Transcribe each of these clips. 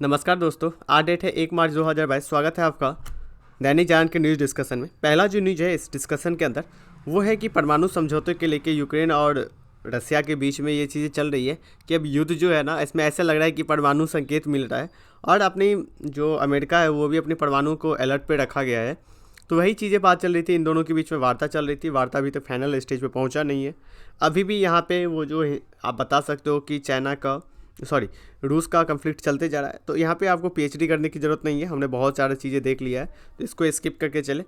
नमस्कार दोस्तों, आज डेट है 1 मार्च 2022। स्वागत है आपका दैनिक जागरण के न्यूज़ डिस्कशन में। पहला जो न्यूज़ है इस डिस्कशन के अंदर वो है कि परमाणु समझौते के लेके यूक्रेन और रसिया के बीच में ये चीज़ें चल रही है कि अब युद्ध जो है ना, इसमें ऐसा लग रहा है कि परमाणु संकेत मिल रहा है और अपनी जो अमेरिका है वो भी अपने परमाणु को अलर्ट पे रखा गया है। तो वही चीज़ें बात चल रही थी, इन दोनों के बीच में वार्ता चल रही थी। वार्ता अभी तक फाइनल स्टेज पे पहुंचा नहीं है। अभी भी यहाँ पे वो जो है आप बता सकते हो कि चाइना का सॉरी रूस का कंफ्लिक्ट चलते जा रहा है। तो यहाँ पे आपको पीएचडी करने की ज़रूरत नहीं है, हमने बहुत सारी चीज़ें देख लिया है, तो इसको स्किप करके चले।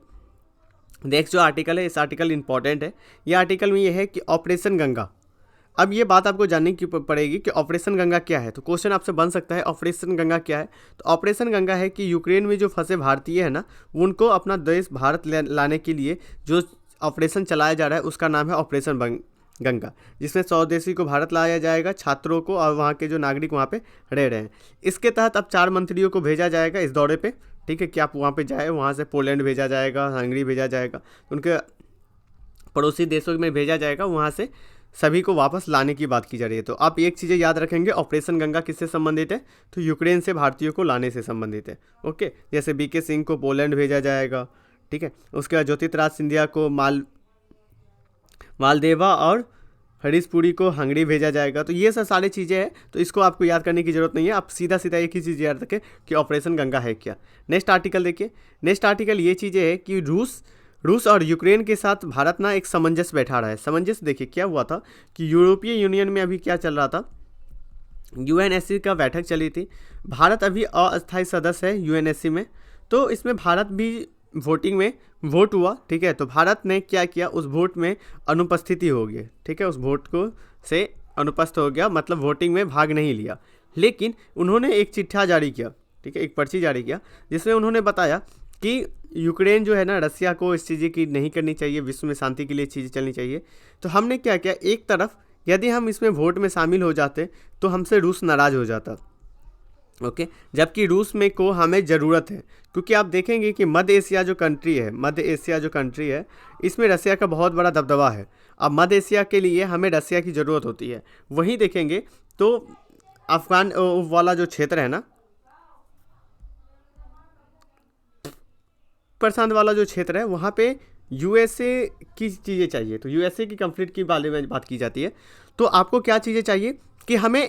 नेक्स्ट जो आर्टिकल है, इस आर्टिकल इंपॉर्टेंट है। ये आर्टिकल में ये है कि ऑपरेशन गंगा। अब ये बात आपको जानने की पड़ेगी कि ऑपरेशन गंगा क्या है। तो क्वेश्चन आपसे बन सकता है ऑपरेशन गंगा क्या है। तो ऑपरेशन गंगा है कि यूक्रेन में जो फंसे भारतीय है ना, उनको अपना देश भारत लाने के लिए जो ऑपरेशन चलाया जा रहा है उसका नाम है ऑपरेशन गंगा, जिसमें स्वदेशी को भारत लाया जाएगा, छात्रों को और वहाँ के जो नागरिक वहाँ पे रह रहे हैं। इसके तहत अब 4 मंत्रियों को भेजा जाएगा इस दौरे पे, ठीक है, कि आप वहाँ पे जाए। वहाँ से पोलैंड भेजा जाएगा, हंगरी भेजा जाएगा, उनके पड़ोसी देशों में भेजा जाएगा। वहाँ से सभी को वापस लाने की बात की जा रही है। तो आप एक चीज़ें याद रखेंगे, ऑपरेशन गंगा किससे संबंधित है, तो यूक्रेन से भारतीयों को लाने से संबंधित है। ओके, जैसे बीके सिंह को पोलैंड भेजा जाएगा, ठीक है। उसके बाद ज्योतिराज सिंधिया को मालदेवा और हरीश पुरी को हंगरी भेजा जाएगा। तो ये सब सारी चीज़ें हैं, तो इसको आपको याद करने की ज़रूरत नहीं है। आप सीधा सीधा एक ही चीज़ याद रखें कि ऑपरेशन गंगा है क्या। नेक्स्ट आर्टिकल देखिए। नेक्स्ट आर्टिकल ये चीज़ें है कि रूस और यूक्रेन के साथ भारत ना एक सामंजस्य बैठा रहा है। सामंजस्य देखिए क्या हुआ था कि यूरोपीय यूनियन में अभी क्या चल रहा था, यूएनएससी का बैठक चली थी। भारत अभी अस्थायी सदस्य है यूएनएससी में, तो इसमें भारत भी वोटिंग में वोट हुआ, ठीक है। तो भारत ने क्या किया, उस वोट में अनुपस्थिति हो गई, ठीक है, उस वोट को से अनुपस्थित हो गया, मतलब वोटिंग में भाग नहीं लिया। लेकिन उन्होंने एक चिट्ठा जारी किया, ठीक है, एक पर्ची जारी किया, जिसमें उन्होंने बताया कि यूक्रेन जो है ना, रसिया को इस चीज़ें की नहीं करनी चाहिए, विश्व में शांति के लिए चीज़ें चलनी चाहिए। तो हमने क्या किया, एक तरफ यदि हम इसमें वोट में शामिल हो जाते तो हमसे रूस नाराज़ हो जाता, ओके। जबकि रूस में को हमें ज़रूरत है, क्योंकि आप देखेंगे कि मध्य एशिया जो कंट्री है इसमें रसिया का बहुत बड़ा दबदबा है। अब मध्य एशिया के लिए हमें रसिया की ज़रूरत होती है। वहीं देखेंगे तो अफगान वाला जो क्षेत्र है ना, प्रशांत वाला जो क्षेत्र है, वहाँ पे यूएसए की चीज़ें चाहिए। तो यूएसए की कंफ्लिक्ट के बारे में बात की जाती है। तो आपको क्या चीज़ें चाहिए कि हमें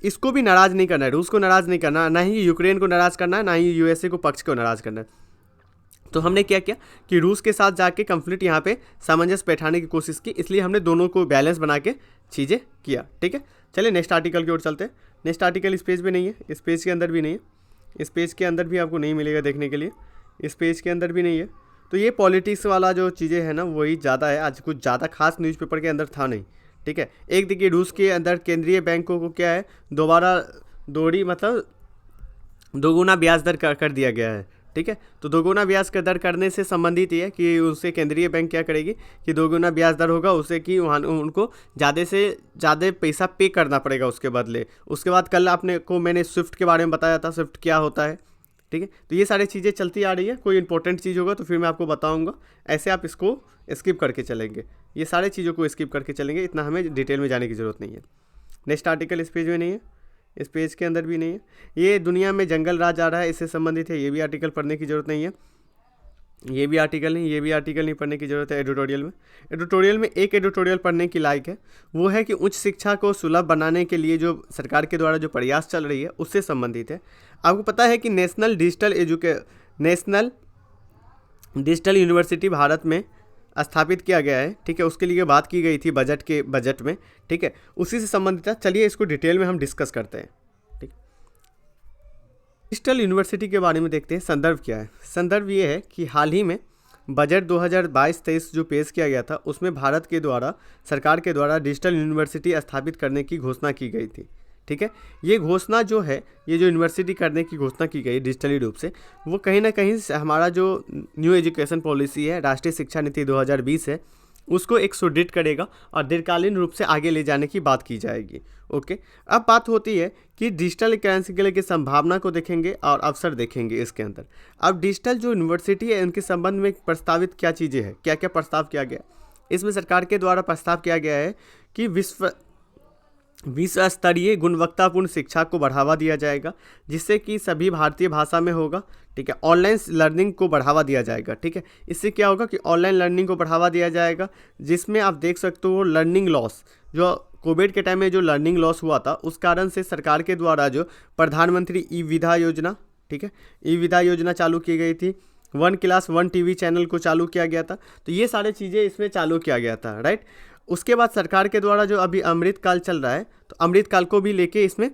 इसको भी नाराज़ नहीं करना है, रूस को नाराज़ नहीं करना, ना ही यूक्रेन को नाराज़ करना है, ना ही यूएसए को पक्ष को नाराज़ करना है। तो हमने क्या किया कि रूस के साथ जाके कंफ्लिक्ट यहाँ पे सामंजस्य बैठाने की कोशिश की, इसलिए हमने दोनों को बैलेंस बना के चीज़ें किया, ठीक है। चलिए नेक्स्ट आर्टिकल की ओर चलते हैं। नेक्स्ट आर्टिकल इस पेज पे नहीं है, इस पेज के अंदर भी नहीं है, इस पेज के अंदर भी आपको नहीं मिलेगा देखने के लिए, इस पेज के अंदर भी नहीं है। तो ये पॉलिटिक्स वाला जो चीज़ें हैं ना, वही ज़्यादा है। आज कुछ ज़्यादा खास न्यूज़पेपर के अंदर था नहीं, ठीक है। एक देखिए, रूस के अंदर केंद्रीय बैंकों को क्या है, मतलब दोगुना ब्याज दर कर दिया गया है, ठीक है। तो दोगुना ब्याज का दर करने से संबंधित ये है कि उससे केंद्रीय बैंक क्या करेगी कि दोगुना ब्याज दर होगा, उससे कि वहाँ उनको ज़्यादा से ज़्यादा पैसा पे करना पड़ेगा उसके बदले। उसके बाद कल मैंने स्विफ्ट के बारे में बताया था, स्विफ्ट क्या होता है, ठीक है। तो ये सारी चीज़ें चलती आ रही है। कोई इंपॉर्टेंट चीज़ होगा तो फिर मैं आपको बताऊंगा, ऐसे आप इसको स्किप करके चलेंगे, ये सारे चीज़ों को स्किप करके चलेंगे, इतना हमें डिटेल में जाने की ज़रूरत नहीं है। नेक्स्ट आर्टिकल इस पेज में नहीं है, इस पेज के अंदर भी नहीं है। ये दुनिया में जंगल राज आ रहा है, इससे संबंधित है, ये भी आर्टिकल पढ़ने की ज़रूरत नहीं है। ये भी आर्टिकल नहीं पढ़ने की ज़रूरत है। एडिटोरियल में एक एडिटोरियल पढ़ने की लायक है, वो है कि उच्च शिक्षा को सुलभ बनाने के लिए जो सरकार के द्वारा जो प्रयास चल रही है उससे संबंधित है। आपको पता है कि नेशनल डिजिटल यूनिवर्सिटी भारत में स्थापित किया गया है, ठीक है। उसके लिए बात की गई थी बजट में, ठीक है, उसी से संबंधित है। चलिए इसको डिटेल में हम डिस्कस करते हैं, ठीक। डिजिटल यूनिवर्सिटी के बारे में देखते हैं। संदर्भ क्या है, संदर्भ ये है कि हाल ही में बजट 2022-23 जो पेश किया गया था, उसमें भारत के द्वारा, सरकार के द्वारा डिजिटल यूनिवर्सिटी स्थापित करने की घोषणा की गई थी, ठीक है। ये घोषणा जो है, ये जो यूनिवर्सिटी करने की घोषणा की गई डिजिटली रूप से, वो कहीं ना कहीं हमारा जो न्यू एजुकेशन पॉलिसी है, राष्ट्रीय शिक्षा नीति 2020 है, उसको एक सुदृढ़ करेगा और दीर्घकालीन रूप से आगे ले जाने की बात की जाएगी, ओके। अब बात होती है कि डिजिटल करेंसी के लिए संभावना को देखेंगे और अवसर देखेंगे इसके अंदर। अब डिजिटल जो यूनिवर्सिटी है, उनके संबंध में प्रस्तावित क्या चीज़ें हैं, क्या क्या प्रस्ताव किया गया। इसमें सरकार के द्वारा प्रस्ताव किया गया है कि विश्व स्तरीय गुणवत्तापूर्ण शिक्षा को बढ़ावा दिया जाएगा, जिससे कि सभी भारतीय भाषा में होगा। ठीक है, ऑनलाइन लर्निंग को बढ़ावा दिया जाएगा। ठीक है, इससे क्या होगा कि ऑनलाइन लर्निंग को बढ़ावा दिया जाएगा, जिसमें आप देख सकते हो लर्निंग लॉस, जो कोविड के टाइम में जो लर्निंग लॉस हुआ था, उस कारण से सरकार के द्वारा जो प्रधानमंत्री ई विधा योजना, ठीक है, ई विधा योजना चालू की गई थी। 1 क्लास 1 टीवी चैनल को चालू किया गया था। तो ये सारी चीज़ें इसमें चालू किया गया था, राइट। उसके बाद सरकार के द्वारा जो अभी अमृत काल चल रहा है, तो अमृत काल को भी लेके इसमें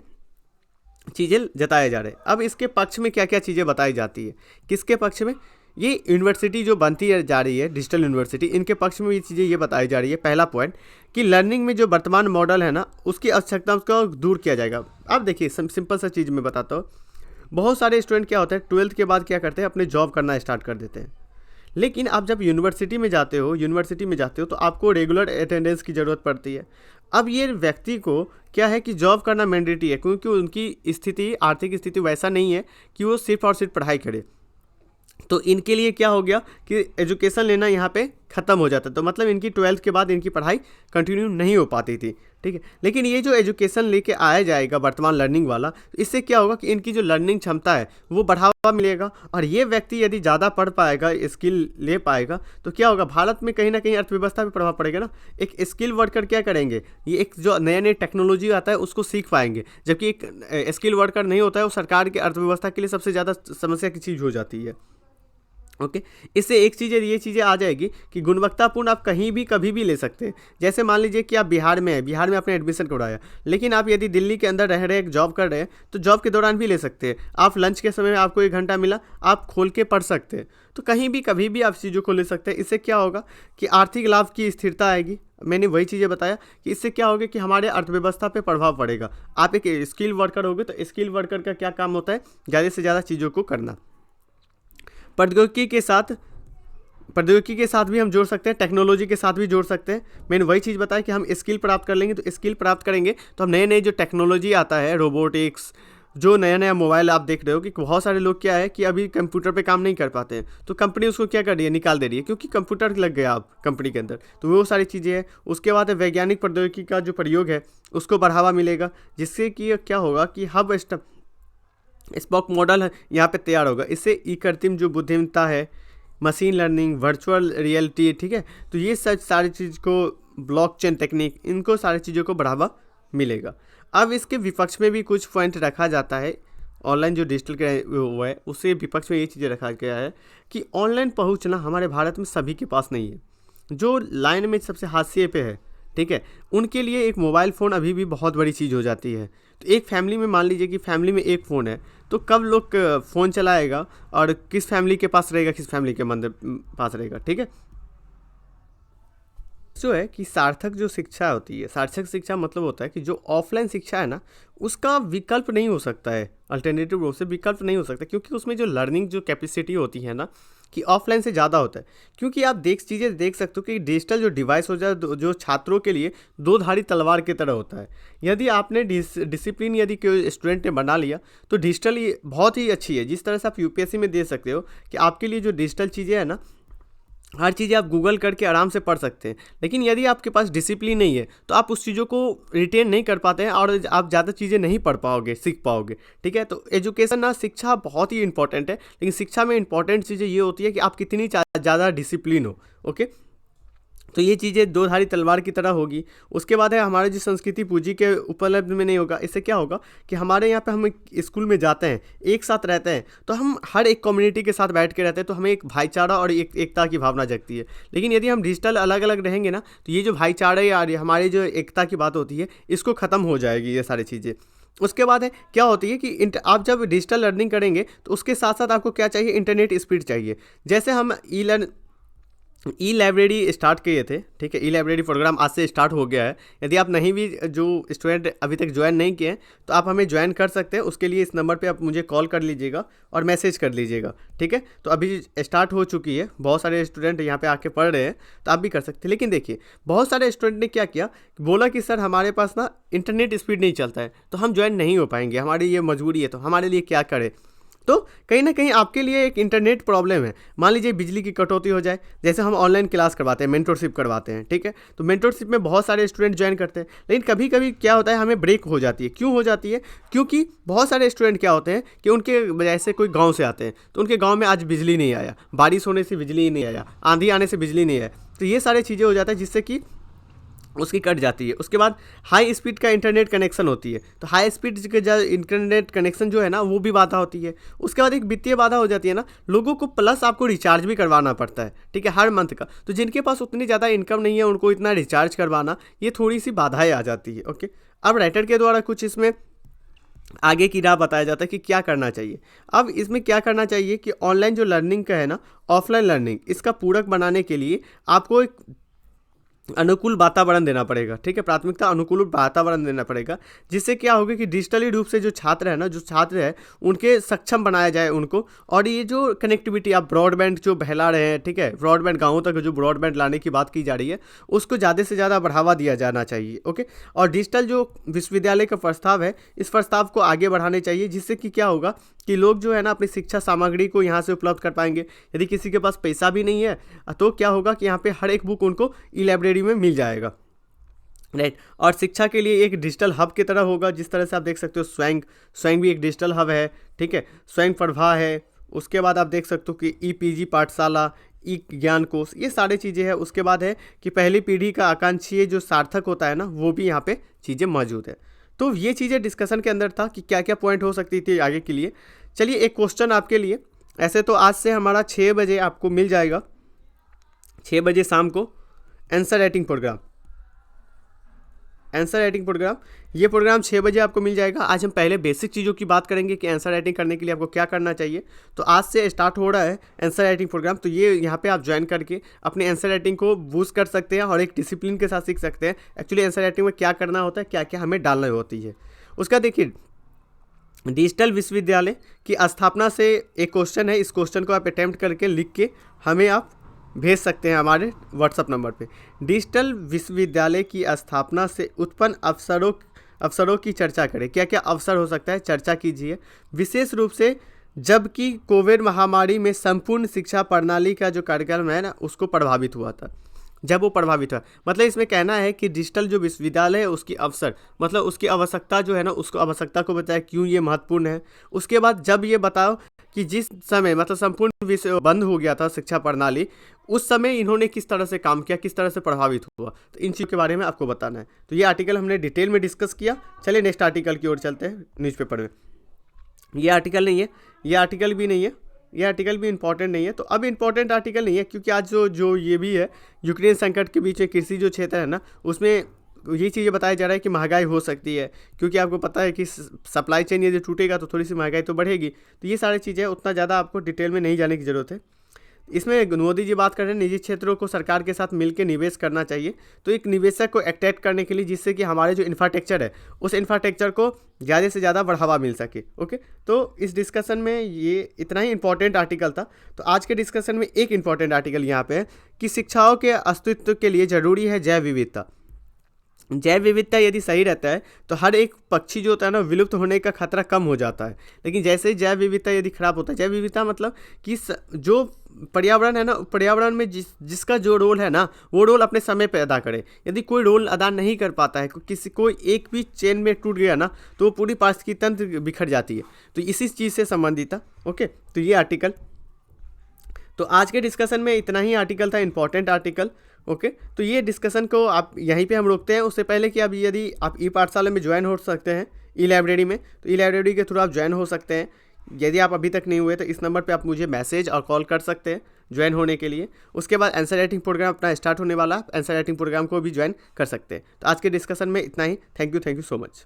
चीज़ें जताए जा रहे हैं। अब इसके पक्ष में क्या क्या चीज़ें बताई जाती है, किसके पक्ष में, ये यूनिवर्सिटी जो बनती है जा रही है डिजिटल यूनिवर्सिटी, इनके पक्ष में ये चीज़ें ये बताई जा रही है। पहला पॉइंट कि लर्निंग में जो वर्तमान मॉडल है ना, उसकी आवश्यकता को दूर किया जाएगा। अब देखिए सिंपल सा चीज़ मैं बताता हूँ। बहुत सारे स्टूडेंट क्या होता है, 12th के बाद क्या करते हैं, अपने जॉब करना स्टार्ट कर देते हैं। लेकिन आप जब यूनिवर्सिटी में जाते हो तो आपको रेगुलर अटेंडेंस की ज़रूरत पड़ती है। अब ये व्यक्ति को क्या है कि जॉब करना मैंडेटरी है, क्योंकि उनकी स्थिति, आर्थिक स्थिति वैसा नहीं है कि वो सिर्फ और सिर्फ पढ़ाई करे। तो इनके लिए क्या हो गया कि एजुकेशन लेना यहाँ पे ख़त्म हो जाता है। तो मतलब इनकी 12th के बाद इनकी पढ़ाई कंटिन्यू नहीं हो पाती थी। ठीक है, लेकिन ये जो एजुकेशन लेके आया जाएगा वर्तमान लर्निंग वाला, इससे क्या होगा कि इनकी जो लर्निंग क्षमता है वो बढ़ावा मिलेगा। और ये व्यक्ति यदि ज़्यादा पढ़ पाएगा, स्किल ले पाएगा, तो क्या होगा, भारत में कहीं ना कहीं अर्थव्यवस्था पे प्रभाव पड़ेगा ना। एक स्किल वर्कर क्या करेंगे, ये एक जो नया नया टेक्नोलॉजी आता है उसको सीख पाएंगे, जबकि एक स्किल वर्कर नहीं होता है, वो सरकार के अर्थव्यवस्था के लिए सबसे ज़्यादा समस्या की चीज़ हो जाती है। ओके, इससे एक चीज़ ये चीज़ें आ जाएगी कि गुणवत्तापूर्ण आप कहीं भी कभी भी ले सकते हैं। जैसे मान लीजिए कि आप बिहार में हैं, बिहार में आपने एडमिशन करवाया, लेकिन आप यदि दिल्ली के अंदर रह रहे हैं, जॉब कर रहे हैं, तो जॉब के दौरान भी ले सकते हैं। आप लंच के समय में आपको 1 घंटा मिला, आप खोल के पढ़ सकते हैं। तो कहीं भी कभी भी आप चीज़ों को ले सकते हैं। इससे क्या होगा कि आर्थिक लाभ की स्थिरता आएगी। मैंने वही चीज़ें बताया कि इससे क्या होगा कि हमारे अर्थव्यवस्था पे प्रभाव पड़ेगा। आप एक स्किल वर्कर होगे, तो स्किल वर्कर का क्या काम होता है, ज़्यादा से ज़्यादा चीज़ों को करना। प्रौद्योगिकी के साथ भी हम जोड़ सकते हैं, टेक्नोलॉजी के साथ भी जोड़ सकते हैं। मैंने वही चीज़ बताया कि हम स्किल प्राप्त कर लेंगे, तो स्किल प्राप्त करेंगे तो हम नए नए जो टेक्नोलॉजी आता है, रोबोटिक्स, जो नया नया मोबाइल आप देख रहे हो कि बहुत सारे लोग क्या है कि अभी कंप्यूटर पे काम नहीं कर पाते हैं, तो कंपनी उसको क्या कर रही है, निकाल दे रही है, क्योंकि कंप्यूटर लग गया आप कंपनी के अंदर। तो वो सारी चीज़ें हैं। उसके बाद वैज्ञानिक प्रौद्योगिकी का जो प्रयोग है उसको बढ़ावा मिलेगा, जिससे कि क्या होगा कि हब स्पॉक मॉडल है यहाँ पे तैयार होगा। इससे कृत्रिम जो बुद्धिमत्ता है, मशीन लर्निंग, वर्चुअल रियलिटी, ठीक है, तो ये सब सारी चीज़ को, ब्लॉकचेन टेक्निक, इनको सारी चीज़ों को बढ़ावा मिलेगा। अब इसके विपक्ष में भी कुछ पॉइंट रखा जाता है। ऑनलाइन जो डिजिटल हुआ है उससे विपक्ष में ये चीज़ें रखा गया है कि ऑनलाइन पहुँचना हमारे भारत में सभी के पास नहीं है। जो लाइन में सबसे हाशिए पे है, ठीक है, उनके लिए एक मोबाइल फ़ोन अभी भी बहुत बड़ी चीज़ हो जाती है। तो एक फैमिली में मान लीजिए कि फैमिली में एक फ़ोन है, तो कब लोग फ़ोन चलाएगा और किस फैमिली के पास रहेगा, किस फैमिली के पास रहेगा। ठीक है, जो है कि सार्थक जो शिक्षा होती है, सार्थक शिक्षा मतलब होता है कि जो ऑफलाइन शिक्षा है ना, उसका विकल्प नहीं हो सकता है, अल्टरनेटिव रूप से विकल्प नहीं हो सकता, क्योंकि उसमें जो लर्निंग जो कैपेसिटी होती है ना, कि ऑफलाइन से ज़्यादा होता है। क्योंकि आप चीज़ें देख सकते हो कि डिजिटल जो डिवाइस हो जाए, जो छात्रों के लिए दो धारी तलवार की तरह होता है। यदि आपने डिसिप्लिन यदि कोई स्टूडेंट ने बना लिया, तो डिजिटल ये बहुत ही अच्छी है। जिस तरह से आप यूपीएससी में दे सकते हो कि आपके लिए जो डिजिटल चीज़ें हैं ना, हर चीज़ें आप गूगल करके आराम से पढ़ सकते हैं। लेकिन यदि आपके पास डिसिप्लिन नहीं है, तो आप उस चीज़ों को रिटेन नहीं कर पाते हैं और आप ज़्यादा चीज़ें नहीं पढ़ पाओगे, सीख पाओगे। ठीक है, तो एजुकेशन ना, शिक्षा बहुत ही इंपॉर्टेंट है, लेकिन शिक्षा में इंपॉर्टेंट चीज़ें ये होती है कि आप कितनी ज़्यादा डिसिप्लिन हो। ओके, तो ये चीज़ें दो धारी तलवार की तरह होगी। उसके बाद है हमारी जो संस्कृति पूंजी के उपलब्ध में नहीं होगा। इससे क्या होगा कि हमारे यहाँ पे हम स्कूल में जाते हैं, एक साथ रहते हैं, तो हम हर एक कम्युनिटी के साथ बैठ के रहते हैं, तो हमें एक भाईचारा और एकता की भावना जगती है। लेकिन यदि हम डिजिटल अलग अलग रहेंगे ना, तो ये जो भाईचारा या हमारी जो एकता की बात होती है, इसको ख़त्म हो जाएगी ये सारी चीज़ें। उसके बाद है क्या होती है कि आप जब डिजिटल लर्निंग करेंगे, तो उसके साथ साथ आपको क्या चाहिए, इंटरनेट स्पीड चाहिए। जैसे हम ई लाइब्रेरी स्टार्ट किए थे, ठीक है, ई लाइब्रेरी प्रोग्राम आज से स्टार्ट हो गया है। यदि आप नहीं भी, जो स्टूडेंट अभी तक ज्वाइन नहीं किए हैं, तो आप हमें ज्वाइन कर सकते हैं। उसके लिए इस नंबर पे आप मुझे कॉल कर लीजिएगा और मैसेज कर लीजिएगा। ठीक है, तो अभी स्टार्ट हो चुकी है, बहुत सारे स्टूडेंट यहाँ पे आके पढ़ रहे हैं, तो आप भी कर सकते हैं। लेकिन देखिए, बहुत सारे स्टूडेंट ने क्या किया, बोला कि सर हमारे पास ना इंटरनेट स्पीड नहीं चलता है, तो हम ज्वाइन नहीं हो पाएंगे, हमारी ये मजबूरी है, तो हमारे लिए क्या करें। तो कहीं ना कहीं आपके लिए एक इंटरनेट प्रॉब्लम है। मान लीजिए बिजली की कटौती हो जाए, जैसे हम ऑनलाइन क्लास करवाते हैं, मेंटरशिप करवाते हैं, ठीक है, तो मेंटरशिप में बहुत सारे स्टूडेंट ज्वाइन करते हैं, लेकिन कभी कभी क्या होता है हमें ब्रेक हो जाती है। क्यों हो जाती है? क्योंकि बहुत सारे स्टूडेंट क्या होते हैं कि उनके जैसे कोई गाँव से आते हैं, तो उनके गाँव में आज बिजली नहीं आया, बारिश होने से बिजली नहीं आया, आंधी आने से बिजली नहीं आया, तो ये सारी चीज़ें हो जाता है जिससे कि उसकी कट जाती है। उसके बाद हाई स्पीड का इंटरनेट कनेक्शन होती है, तो हाई स्पीड के जो इंटरनेट कनेक्शन जो है ना वो भी बाधा होती है। उसके बाद एक वित्तीय बाधा हो जाती है ना, लोगों को प्लस आपको रिचार्ज भी करवाना पड़ता है, ठीक है, हर मंथ का। तो जिनके पास उतनी ज़्यादा इनकम नहीं है उनको इतना रिचार्ज करवाना, ये थोड़ी सी बाधाएँ आ जाती है। ओके, अब राइटर के द्वारा कुछ इसमें आगे की राह बताया जाता है कि क्या करना चाहिए। अब इसमें क्या करना चाहिए कि ऑनलाइन जो लर्निंग का है ना, ऑफलाइन लर्निंग, इसका पूरक बनाने के लिए आपको एक अनुकूल वातावरण देना पड़ेगा, ठीक है, प्राथमिकता अनुकूल वातावरण देना पड़ेगा, जिससे क्या होगा कि डिजिटली रूप से जो छात्र है ना, जो छात्र है उनके सक्षम बनाया जाए उनको। और ये जो कनेक्टिविटी आप ब्रॉडबैंड जो फैला रहे हैं, ठीक है, ब्रॉडबैंड गाँवों तक जो ब्रॉडबैंड लाने की बात की जा रही है, उसको ज़्यादा से ज़्यादा बढ़ावा दिया जाना चाहिए। ओके, और डिजिटल जो विश्वविद्यालय का प्रस्ताव है, इस प्रस्ताव को आगे बढ़ाने चाहिए, जिससे कि क्या होगा कि लोग जो है ना अपनी शिक्षा सामग्री को यहाँ से उपलब्ध कर पाएंगे। यदि किसी के पास पैसा भी नहीं है तो क्या होगा कि यहाँ पे हर एक बुक उनको ई लाइब्रेरी में मिल जाएगा, राइट। और शिक्षा के लिए एक डिजिटल हब की तरह होगा, जिस तरह से आप देख सकते हो स्वयं भी एक डिजिटल हब है, ठीक है, स्वयं प्रभा है। उसके बाद आप देख सकते हो कि ई-पीजी पाठशाला, ई ज्ञान कोश, ये सारी चीज़ें हैं। उसके बाद है कि पहली पीढ़ी का आकांक्षी जो सार्थक होता है ना, वो भी यहाँ पे चीज़ें मौजूद है। तो ये चीज़ें डिस्कशन के अंदर था कि क्या क्या पॉइंट हो सकती थी आगे के लिए। चलिए एक क्वेश्चन आपके लिए, ऐसे तो आज से हमारा 6 बजे आपको मिल जाएगा, 6 बजे शाम को आंसर राइटिंग प्रोग्राम, ये प्रोग्राम 6 बजे आपको मिल जाएगा। आज हम पहले बेसिक चीज़ों की बात करेंगे कि आंसर राइटिंग करने के लिए आपको क्या करना चाहिए। तो आज से स्टार्ट हो रहा है आंसर राइटिंग प्रोग्राम, तो ये यहाँ पे आप ज्वाइन करके अपने आंसर राइटिंग को बूस्ट कर सकते हैं और एक डिसिप्लिन के साथ सीख सकते हैं एक्चुअली आंसर राइटिंग में क्या करना होता है, क्या क्या हमें डालना होती है। उसका देखिए, डिजिटल विश्वविद्यालय की स्थापना से एक क्वेश्चन है, इस क्वेश्चन को आप अटैम्प्ट करके लिख के हमें आप भेज सकते हैं हमारे व्हाट्सअप नंबर पे। डिजिटल विश्वविद्यालय की स्थापना से उत्पन्न अवसरों की चर्चा करें। क्या क्या अवसर हो सकता है, चर्चा कीजिए, विशेष रूप से जबकि कोविड महामारी में संपूर्ण शिक्षा प्रणाली का जो कार्यक्रम है ना उसको प्रभावित हुआ था, जब वो प्रभावित हुआ। मतलब इसमें कहना है कि डिजिटल जो विश्वविद्यालय है उसकी अवसर, मतलब उसकी आवश्यकता जो है ना, उसको आवश्यकता को बताया क्यों ये महत्वपूर्ण है। उसके बाद जब ये बताओ कि जिस समय मतलब संपूर्ण विषय बंद हो गया था शिक्षा प्रणाली, उस समय इन्होंने किस तरह से काम किया, किस तरह से प्रभावित हुआ, तो इन चीज़ों के बारे में आपको बताना है। तो ये आर्टिकल हमने डिटेल में डिस्कस किया। चलिए नेक्स्ट आर्टिकल की ओर चलते हैं न्यूज़पेपर में। ये आर्टिकल नहीं है, ये आर्टिकल भी नहीं है, ये आर्टिकल भी इंपॉर्टेंट नहीं है। तो अब इंपॉर्टेंट आर्टिकल नहीं है क्योंकि आज जो ये भी है, यूक्रेन संकट के बीच में कृषि जो क्षेत्र है ना, उसमें ये चीज़ें बताया जा रहा है कि महंगाई हो सकती है, क्योंकि आपको पता है कि सप्लाई चेन ये जो टूटेगा तो थोड़ी सी महंगाई तो बढ़ेगी। तो ये सारी चीज़ें उतना ज़्यादा आपको डिटेल में नहीं जाने की ज़रूरत है। इसमें मोदी जी बात कर रहे हैं निजी क्षेत्रों को सरकार के साथ मिलकर निवेश करना चाहिए। तो एक निवेशक को अट्रैक्ट करने के लिए, जिससे कि हमारे जो इंफ्रास्ट्रक्चर है उस इंफ्रास्ट्रक्चर को ज़्यादा से ज़्यादा बढ़ावा मिल सके। ओके, तो इस डिस्कशन में ये इतना ही इंपॉर्टेंट आर्टिकल था। तो आज के डिस्कशन में एक इंपॉर्टेंट आर्टिकल यहाँ पे है कि शिक्षाओं के अस्तित्व के लिए ज़रूरी है जैव विविधता। जैव विविधता यदि सही रहता है तो हर एक पक्षी जो होता है ना विलुप्त होने का खतरा कम हो जाता है। लेकिन जैसे ही जैव विविधता यदि खराब होता है, जैव विविधता मतलब कि जो पर्यावरण है ना, पर्यावरण में जिसका जो रोल है ना, वो रोल अपने समय पर अदा करे। यदि कोई रोल अदा नहीं कर पाता है, कोई एक भी चेन में टूट गया ना, तो वो पूरी पारिस्थितिकी तंत्र बिखर जाती है। तो इसी चीज़ से संबंधित था। ओके, तो ये आर्टिकल, तो आज के डिस्कशन में इतना ही आर्टिकल था, इंपॉर्टेंट आर्टिकल। ओके, तो ये डिस्कशन को आप यहीं पे हम रोकते हैं। उससे पहले कि यदि आप ई पाठशाला में ज्वाइन हो सकते हैं, ई लाइब्रेरी में, तो ई लाइब्रेरी के थ्रू आप ज्वाइन हो सकते हैं। यदि आप अभी तक नहीं हुए तो इस नंबर पे आप मुझे मैसेज और कॉल कर सकते हैं ज्वाइन होने के लिए। उसके बाद आंसर राइटिंग प्रोग्राम अपना स्टार्ट होने वाला, आंसर राइटिंग प्रोग्राम को भी ज्वाइन कर सकते हैं। तो आज के डिस्कशन में इतना ही। Thank you so much.